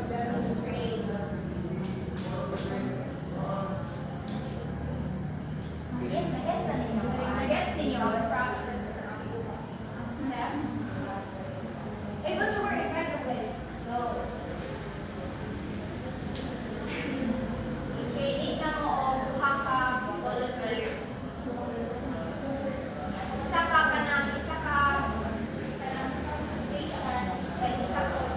demonstrate. I guess ninyo the process. Next. Hey, go to work in kind of place. Go. I-need na mo o duha ka volunteer. Isa ka kanang, isa ka patient, kaya isa ka mo.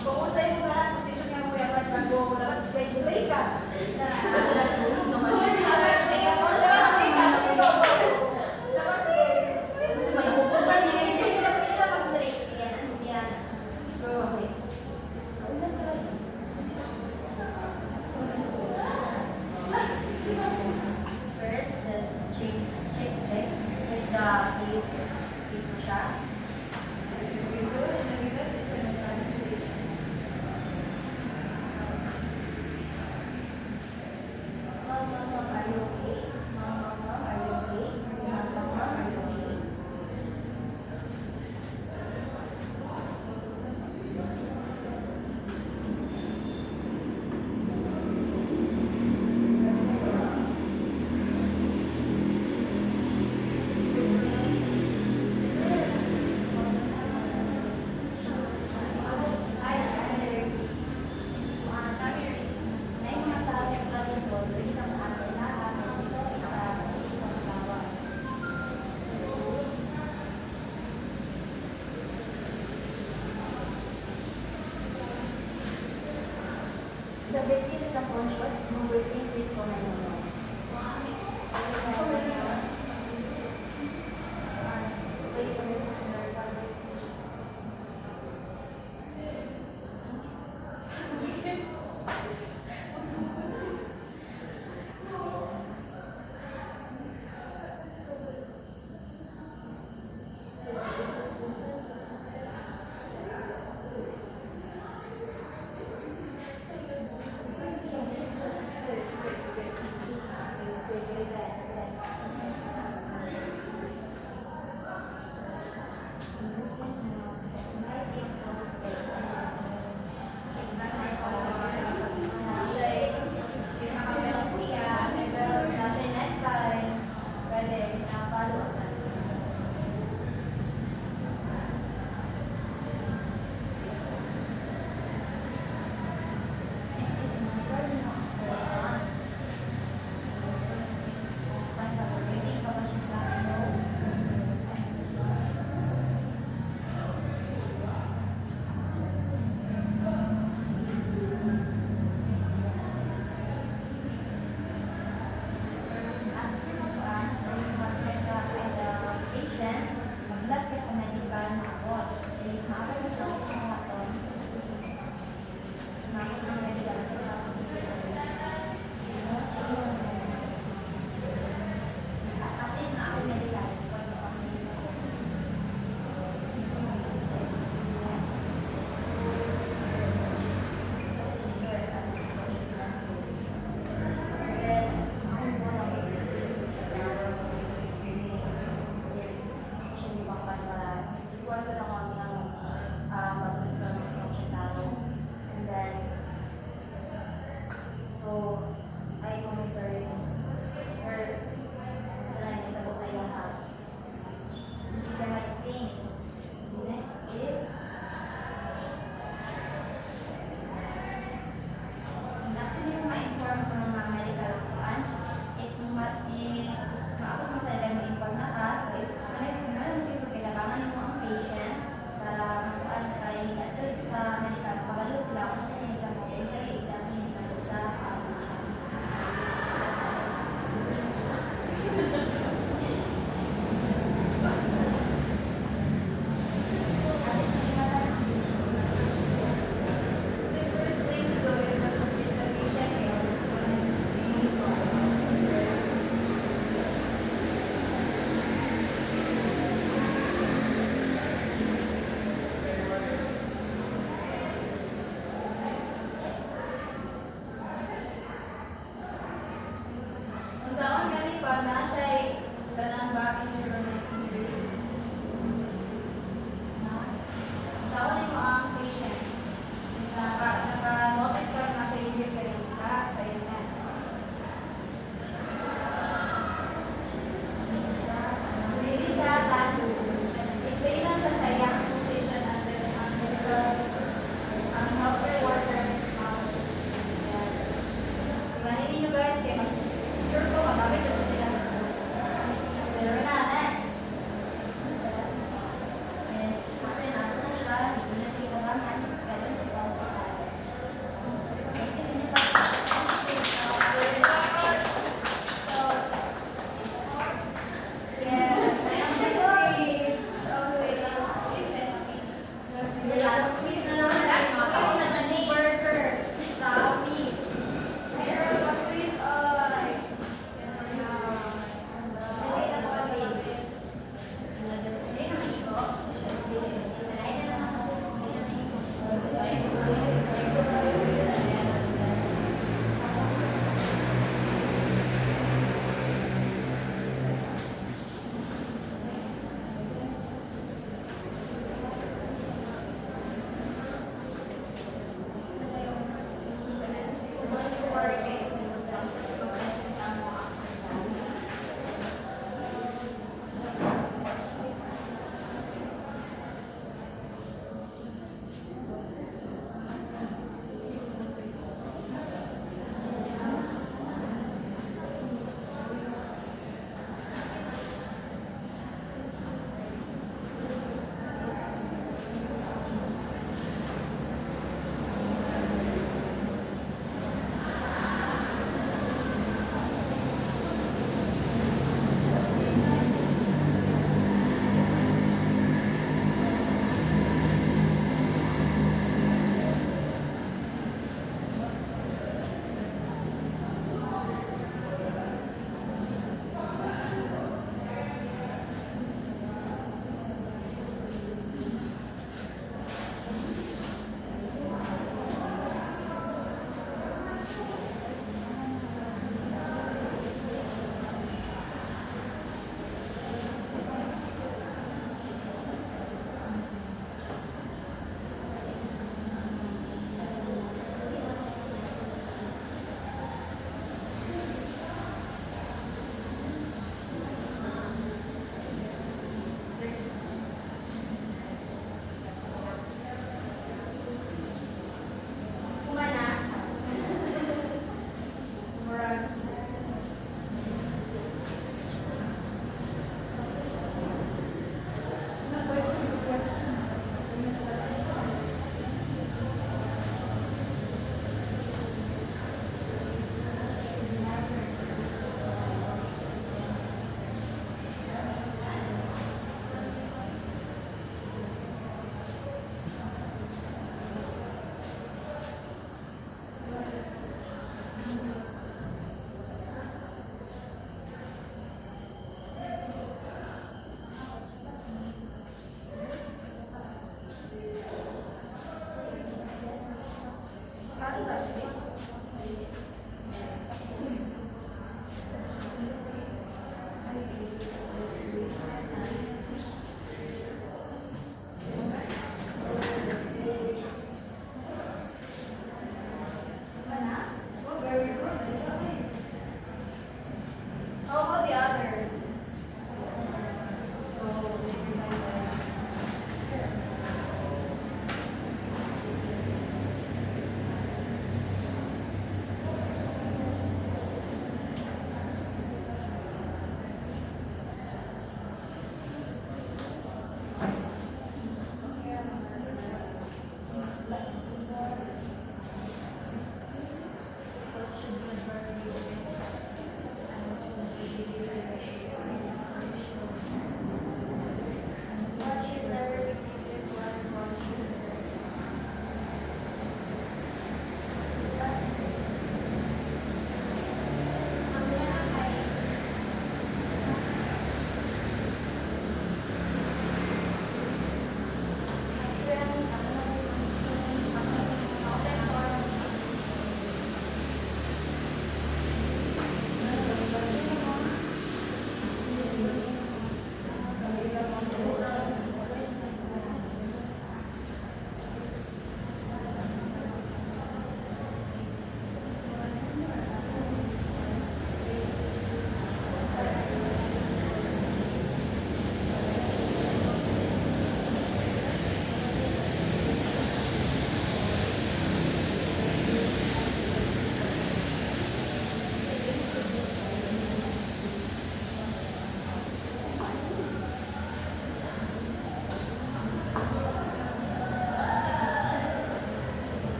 Kung sa iyo nga, position niya mo yung nag-go, nag-slay ka. First, let's check the place siya. Mom, are you okay? Mom, are you okay? Mom, are you okay? The baby is unconscious, no breathing, please call 911. Please understand the recovery.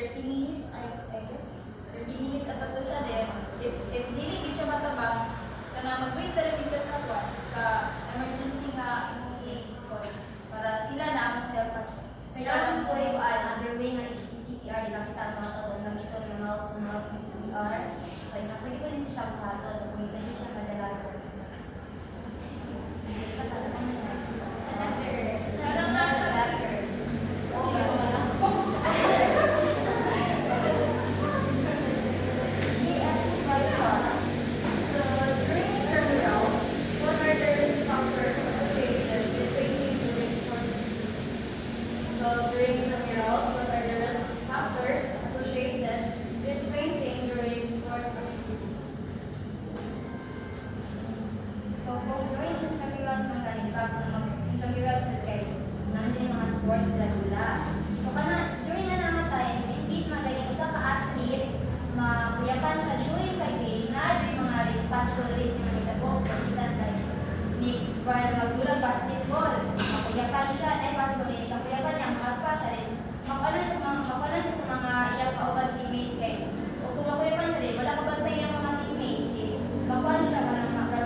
30 minutes, 30 minutes at ato siya din. If dili di siya matabang, kana mag-wait ka rin ka sa kwan, sa emergency nga imong i-call para sila na ang help. Kailangan po yung underway ng CPR, nakita ang mga tao na ito yung mga CPR. So, pwede ko rin siya makatod, kung pwede siya madala. So during terminals, what are the risk factors associated with training during sports activities? So during terminals, what are the risk factors associated with fainting during sports activities? So, kung during intramurals ng ganitag, intramurals na guys, namin yung mga sports dala. So, during na naman tayo, in case magaling isa ka athlete, makuyapan siya during sa game, na yung mga possible risk na nagtabo, for instance, like, ni Brian Magdulag basketball, makuyapan siya, ay possible rin, makuyapan niya, makaspa siya rin, makuyapan siya sa mga iyang kauban teammates, kay, o kung makuyapan siya rin, wala kabantay ang mga teammates, eh, makuyapan siya ka ng mga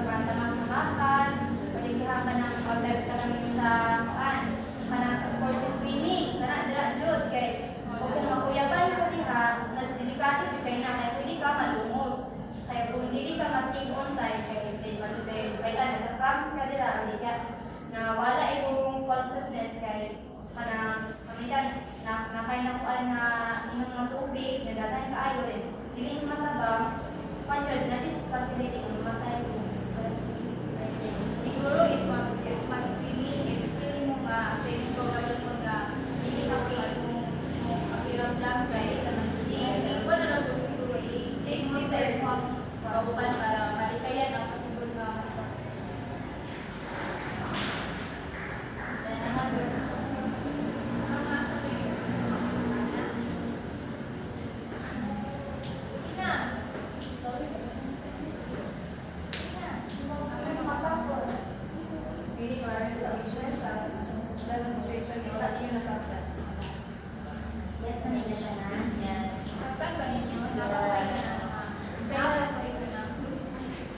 makan, paligsahan ka ng outlet ka namin sa kaan, ka na sa sports and swimming, ka na, dira, jud, kay, o kung makuyapan ka diha, na delikado yung kay na, kaya pwede ka malumos, kaya kung hindi ka ma-save on time, kaya nagka-cramps ka dira, hindi ka, na wala yung consciousness, kaya, kamitan, nakay na kuan na inom ng tubig, nagatan ka ayo rin, hindi matabang, panjod, natin facility kung matay ko. Siguro if mag-swimming, if feeling mo nga, safe ko gawin mo nga, hindi ka feel mo pakiramdam kay hindi ko na lang po siguro i-save mo sa kauban para malikayan ang possible na demonstration yung lagi yung nasasya. Yes, nandiyan siya na. Yes. Saan ba ninyo? Nakaway ka na. Nakaway ka na.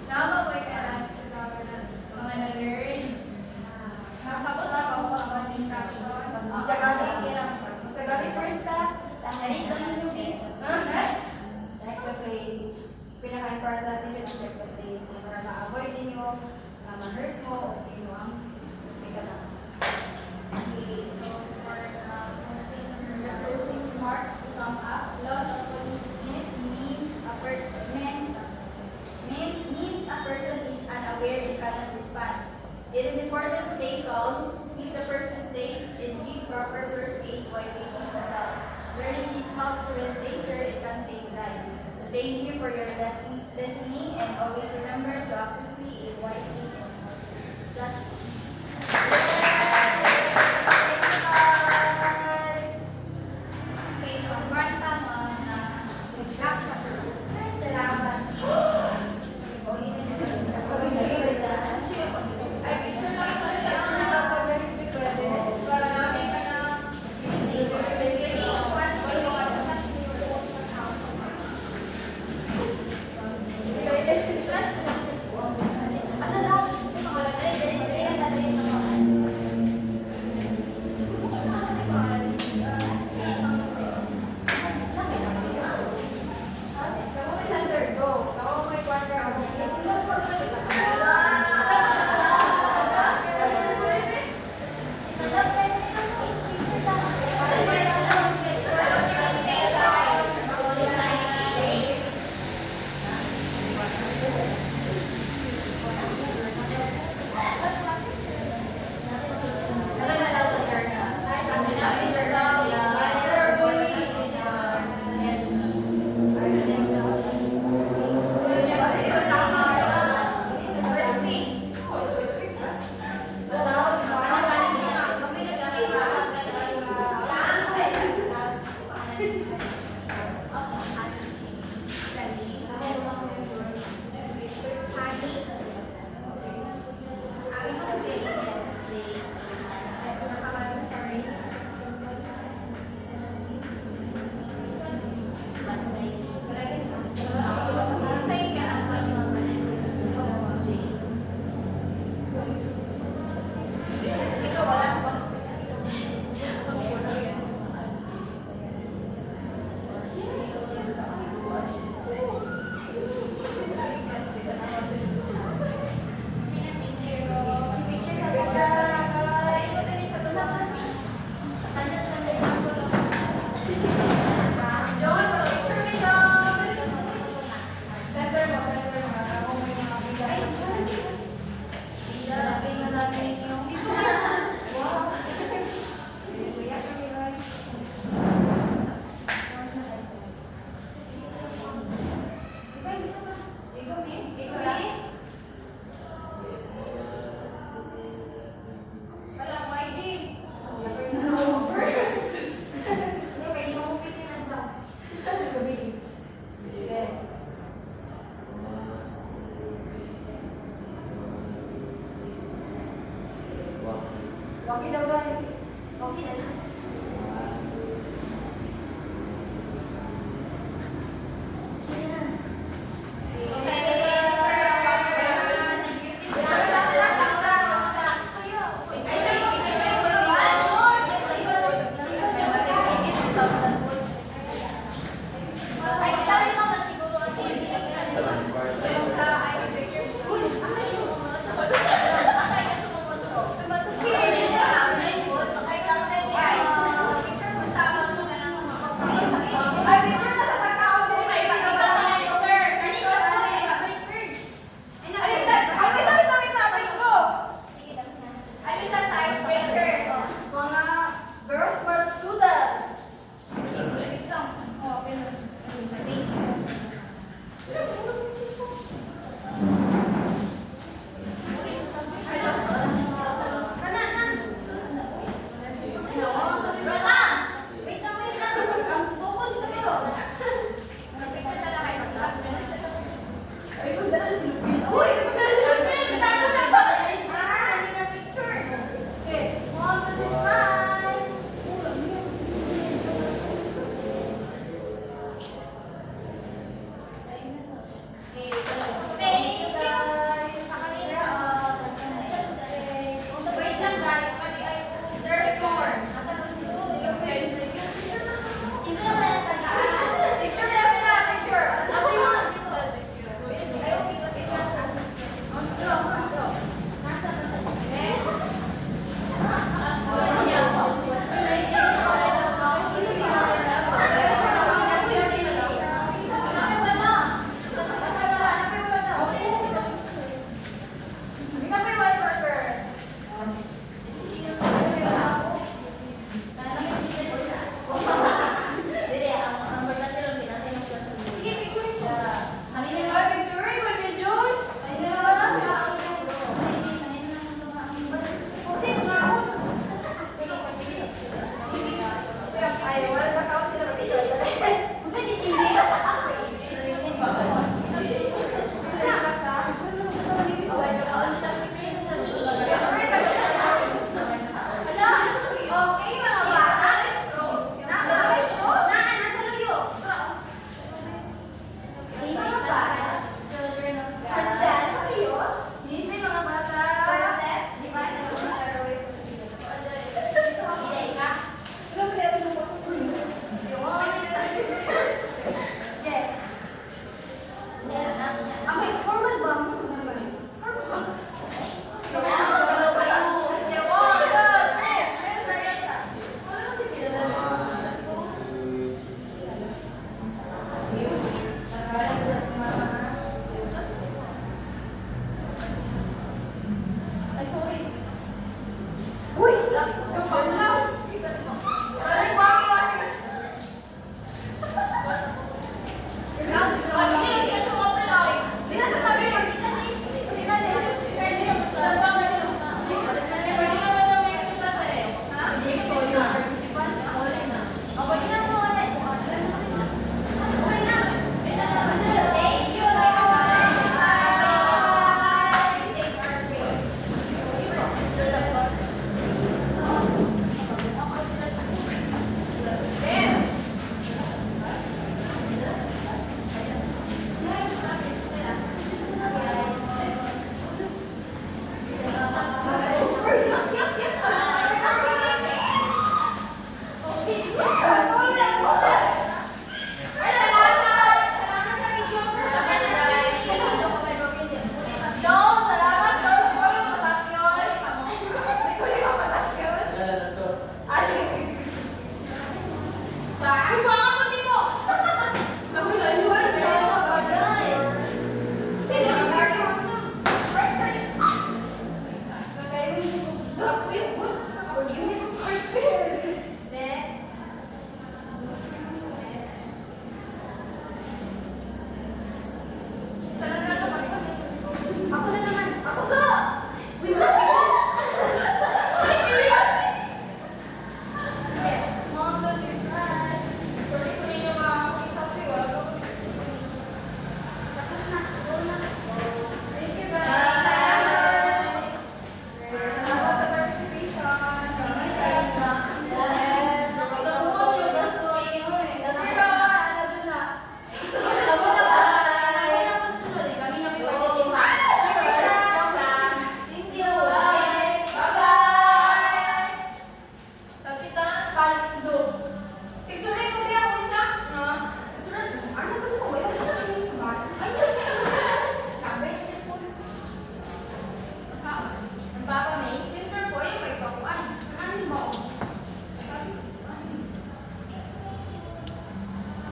Nakaway ka na. Mga na-learn. Nakasabot ako ang instruction. Sa gabi first ka. Dahil ito na yung game. Yes. Check the place. Pinaka-important nyo yung check the place. Para ma-avoid ninyo, na ma-hurt mo, o sino ang teka lang. Okay, so for the closing remarks to sum up, loss of consciousness means a person is unaware and cannot respond. It is important to stay calm, keep the person safe, and give proper first aid while waiting for help. Learning is helpful in danger, it can save lives. Thank you for your listening and always